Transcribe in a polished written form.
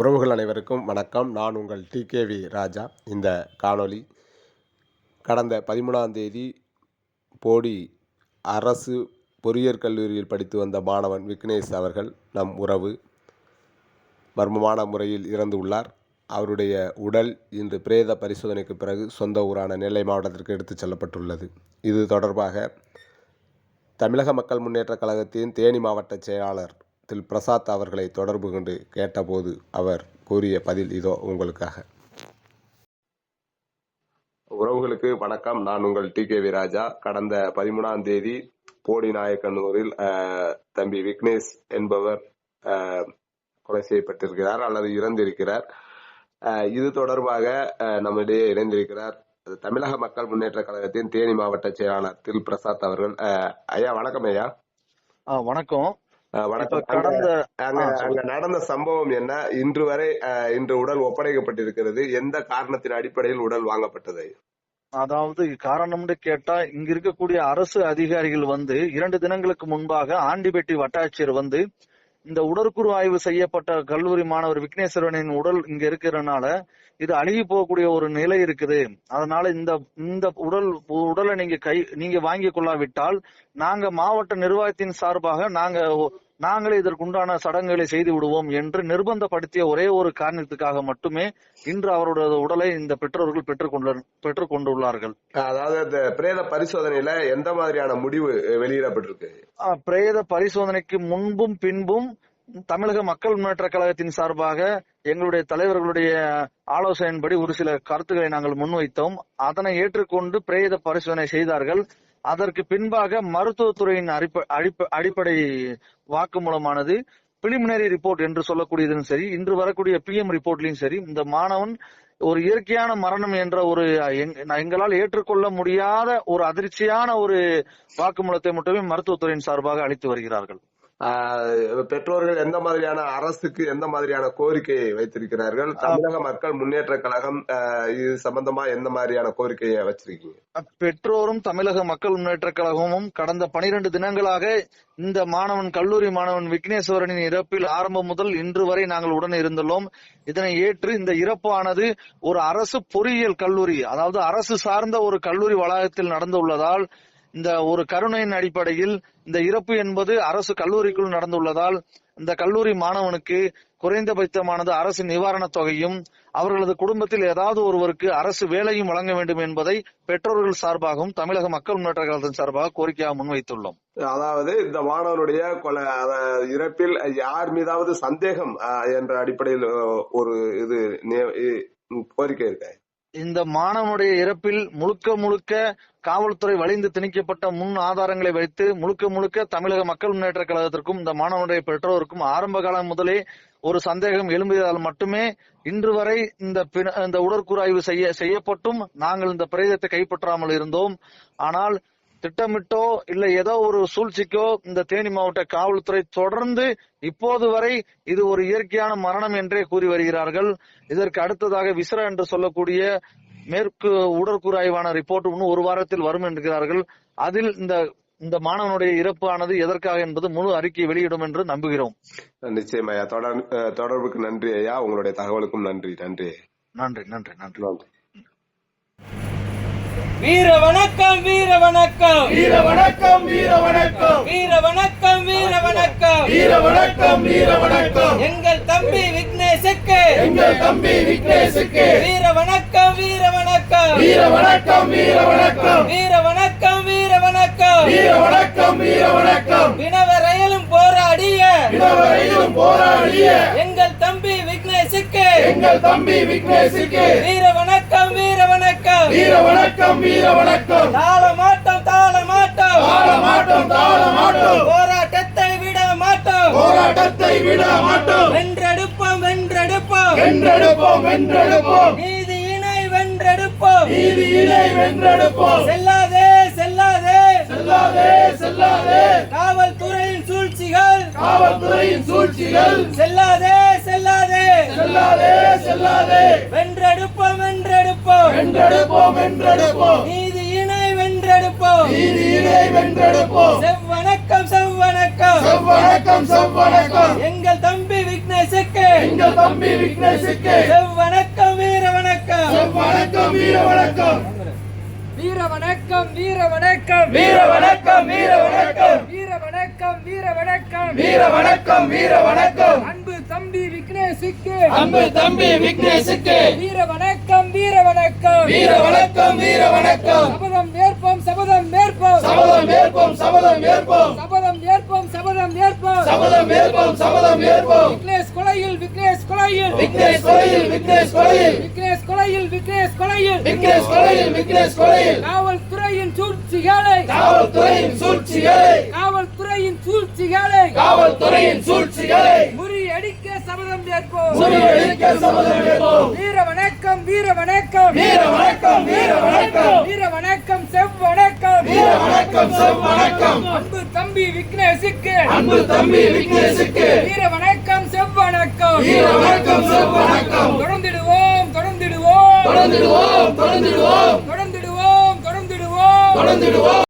உறவுகள் அனைவருக்கும் வணக்கம். நான் உங்கள் டிகேவி ராஜா. இந்த காணொளி கடந்த 13ஆம் தேதி போடி அரசு பொறியியற் கல்லூரியில் படித்து வந்த மாணவன் விக்னேஷ் அவர்கள் நம் உறவு மர்மமான முறையில் இறந்து உள்ளார். அவருடைய உடல் இன்று பிரேத பரிசோதனைக்கு பிறகு சொந்த ஊரான நெல்லை மாவட்டத்திற்கு எடுத்துச் செல்லப்பட்டுள்ளது. இது தொடர்பாக தமிழக மக்கள் முன்னேற்றக் கழகத்தின் தேனி மாவட்ட செயலாளர் திரு பிரசாத் அவர்களை தொடர்பு கொண்டு கேட்டபோது அவர் கூறிய பதில் இதோ உங்களுக்காக. உறவுகளுக்கு வணக்கம். நான் உங்கள் டிகேவி ராஜா. கடந்த 13ஆம் தேதி போடி நாயக்கனூரில் தம்பி விக்னேஷ் என்பவர் கொலை செய்யப்பட்டிருக்கிறார் அல்லது இறந்திருக்கிறார். இது தொடர்பாக நம்மிடையே இணைந்திருக்கிறார் தமிழக மக்கள் முன்னேற்ற கழகத்தின் தேனி மாவட்ட செயலாளர் திரு பிரசாத் அவர்கள். ஐயா வணக்கம். ஐயா வணக்கம். அங்க நடந்த சம்பவம் என்ன? இன்று உடல் ஒப்படைக்கப்பட்டிருக்கிறது. எந்த காரணத்தின் அடிப்படையில் உடல் வாங்கப்பட்டது? அதாவது காரணம்னு கேட்டா, இங்க இருக்கக்கூடிய அரசு அதிகாரிகள் 2 தினங்களுக்கு முன்பாக ஆண்டிபட்டி வட்டாட்சியர் இந்த உடற்கூறு ஆய்வு செய்யப்பட்ட கல்லூரி மாணவர் விக்னேஸ்வரனின் உடல் இங்க இருக்கிறதுனால இது அழுகி போகக்கூடிய ஒரு நிலை இருக்குது. அதனால இந்த உடலை நீங்க வாங்கி கொள்ளாவிட்டால் நாங்க மாவட்ட நிர்வாகத்தின் சார்பாக நாங்களே இதற்குண்டான சடங்குகளை செய்து விடுவோம் என்று நிர்பந்தப்படுத்திய ஒரே ஒரு காரணத்துக்காக மட்டுமே இன்று அவருடைய உடலை இந்த பெற்றோர்கள் பெற்றுக் கொண்டுள்ளார்கள். அதாவது இந்த பிரேத பரிசோதனையில எந்த மாதிரியான முடிவு வெளியிடப்பட்டிருக்கு? பிரேத பரிசோதனைக்கு முன்பும் பின்பும் தமிழக மக்கள் முன்னேற்ற கழகத்தின் சார்பாக எங்களுடைய தலைவர்களுடைய ஆலோசனையின்படி ஒரு சில கருத்துக்களை நாங்கள் முன்வைத்தோம். அதனை ஏற்றுக்கொண்டு பிரேத பரிசோதனை செய்தார்கள். அதற்கு பின்பாக மருத்துவத்துறையின் அடிப்படை வாக்குமூலமானது பிலிமினரி ரிப்போர்ட் என்று சொல்லக்கூடியதும் சரி, இன்று வரக்கூடிய பிஎம் ரிப்போர்ட்லயும் சரி, இந்த மாணவன் ஒரு இயற்கையான மரணம் என்ற ஒரு எங்களால் ஏற்றுக்கொள்ள முடியாத ஒரு அதிர்ச்சியான ஒரு வாக்குமூலத்தை மட்டுமே மருத்துவத்துறையின் சார்பாக அளித்து வருகிறார்கள். பெற்றோர்கள் எந்த மாதிரியான அரசுக்கு எந்த மாதிரியான கோரிக்கையை வைத்திருக்கிறார்கள்? தமிழக மக்கள் முன்னேற்ற கழகம் இது சம்பந்தமா எந்த மாதிரியான கோரிக்கையை வச்சிருக்கீங்க? பெற்றோரும் தமிழக மக்கள் முன்னேற்ற கழகமும் கடந்த 12 தினங்களாக இந்த கல்லூரி மாணவன் விக்னேஸ்வரனின் இறப்பில் ஆரம்பம் முதல் இன்று வரை நாங்கள் உடன் இருந்துள்ளோம். இதனை ஏற்று இந்த இறப்பானது ஒரு அரசு பொறியியல் கல்லூரி, அதாவது அரசு சார்ந்த ஒரு கல்லூரி வளாகத்தில் நடந்துள்ளதால், இந்த ஒரு கருணையின் அடிப்படையில் இந்த இறப்பு என்பது அரசு கல்லூரிக்குள் நடந்துள்ளதால் இந்த கல்லூரி மாணவனுக்கு குறைந்தபட்சமானது அரசு நிவாரணத் தொகையும் அவர்களது குடும்பத்தில் ஏதாவது ஒருவருக்கு அரசு வேலையும் வழங்க வேண்டும் என்பதை பெற்றோர்கள் சார்பாகவும் தமிழக மக்கள் முன்னேற்ற கழகத்தின் சார்பாக கோரிக்கையாக முன்வைத்துள்ளோம். அதாவது இந்த மாணவனுடைய இறப்பில் யார் மீதாவது சந்தேகம் என்ற அடிப்படையில் ஒரு கோரிக்கை இருக்க? இந்த மாணவனுடைய இறப்பில் முழுக்க காவல்துறை வலிந்து திணிக்கப்பட்ட முன் ஆதாரங்களை வைத்து முழுக்க தமிழக மக்கள் முன்னேற்ற கழகத்திற்கும் இந்த மாணவனுடைய பெற்றோருக்கும் ஆரம்ப காலம் முதலே ஒரு சந்தேகம் எழும்பியதால் மட்டுமே இன்று வரை இந்த உடற்கூறாய்வு செய்யப்பட்டும் நாங்கள் இந்த பிரேதத்தை கைப்பற்றாமல் இருந்தோம். ஆனால் திட்டமிட்டோ இல்ல ஏதோ ஒரு சூழ்ச்சிக்கோ இந்த தேனி மாவட்ட காவல்துறை தொடர்ந்து இப்போது வரை இது ஒரு இயற்கையான மரணம் என்றே கூறி வருகிறார்கள். இதற்கு அடுத்ததாக விசரா என்று சொல்லக்கூடிய மேற்கு உடற்கூறாய்வான ரிப்போர்ட் இன்னும் ஒரு வாரத்தில் வரும் என்கிறார்கள். அதில் இந்த மாணவனுடைய இறப்பு ஆனது எதற்காக என்பது முழு அறிக்கை வெளியிடும் என்று நம்புகிறோம். நிச்சயம் ஐயா. தொடர்புக்கு நன்றி ஐயா. உங்களுடைய தகவலுக்கும் நன்றி. நன்றி நன்றி நன்றி நன்றி நன்றி. வீர வணக்கம் வீர வணக்கம் வீர வணக்கம் வீர வணக்கம் வீர வணக்கம் வீர வணக்கம் வீர வணக்கம் வீர வணக்கம் எங்கள் தம்பி விக்னேஷுக்கு வீர வணக்கம் வீர வணக்கம் வீர வணக்கம் வீர வணக்கம் வீர வணக்கம் வீர வணக்கம் வீர வணக்கம் வீர வணக்கம் வினவரையிலும் போராடிய எங்கள் தம்பி விக்னேஷுக்கு வீர வணக்கம் வீர வணக்கம் வீர வணக்கம் வீர வணக்கம் தாழ மாட்டோம் போராட்டத்தை விட மாட்டோம் வென்றெடுப்போம் நீதியினை வென்றெடுப்போம் செல்லாதே காவல்துறையின் சூழ்ச்சிகள் செல்லாதே வென்றெடுப்போம் நீதியினை வென்றெடுப்போம் செவ்வணக்கம் எங்கள் தம்பி விக்னேஷ் விக்னேஷுக்கு எங்கள் தம்பி விக்னேஷுக்கு செவ்வணக்கம் வீர வணக்கம் வணக்கம் வீர வணக்கம் வீர வணக்கம் வீர வணக்கம் வீர வணக்கம் வீர வணக்கம் வீர வணக்கம் வீர வணக்கம் வீர வணக்கம் வீர வணக்கம் அன்பு தம்பி விக்னேஷுக்கு அன்பு தம்பி விக்னேஷுக்கு வீர வணக்கம் வீர வணக்கம் வீர வணக்கம் வீர வணக்கம் சபதம் ஏற்போம் சபதம் ஏற்போம் சபதம் ஏற்போம் சபதம் ஏற்போம் சபதம் ஏற்போம் சபதம் ஏற்போம் சபதம் ஏற்போம் சபதம் ஏற்போம் விக்னேஷ் கொலையில் விக்னேஷ் கொலையில் விக்னேஷ் கொலையில் விக்னேஷ் கொலையில் விக்னேஷ் கொலையில் விக்னேஷ் கொலையில் விக்னேஷ் கொலையில் விக்னேஷ் கொலையில் காவல்துறையின் சூழ்ச்சிகளை காவல்துறையின் சூழ்ச்சிகளை காவல்துறையின் சூழ்ச்சிகளை காவல்துறையின் சூழ்ச்சிகளை முறியடிக்க சபதம் ஏற்போம் முறியடிக்க சபதம் ஏற்போம் வீர வணக்கம் வீர வணக்கம் வீர வணக்கம் வீர வணக்கம் வீர வணக்கம் செவ்வணக்கம் வீர வணக்கம் செவ்வணக்கம் அன்பு தம்பி விக்னேஷுக்கு அன்பு தம்பி விக்னேஷுக்கு வீர வணக்கம் செவ்வணக்கம் வீர வணக்கம் செவ்வணக்கம் தொடர்ந்திடுவோம் தொடர்ந்திடுவோம் தொடர்ந்திடுவோம் தொடர்ந்திடுவோம் தொடர்ந்திடுவோம் தொடர்ந்திடுவோம் தொடர்ந்திடுவோம்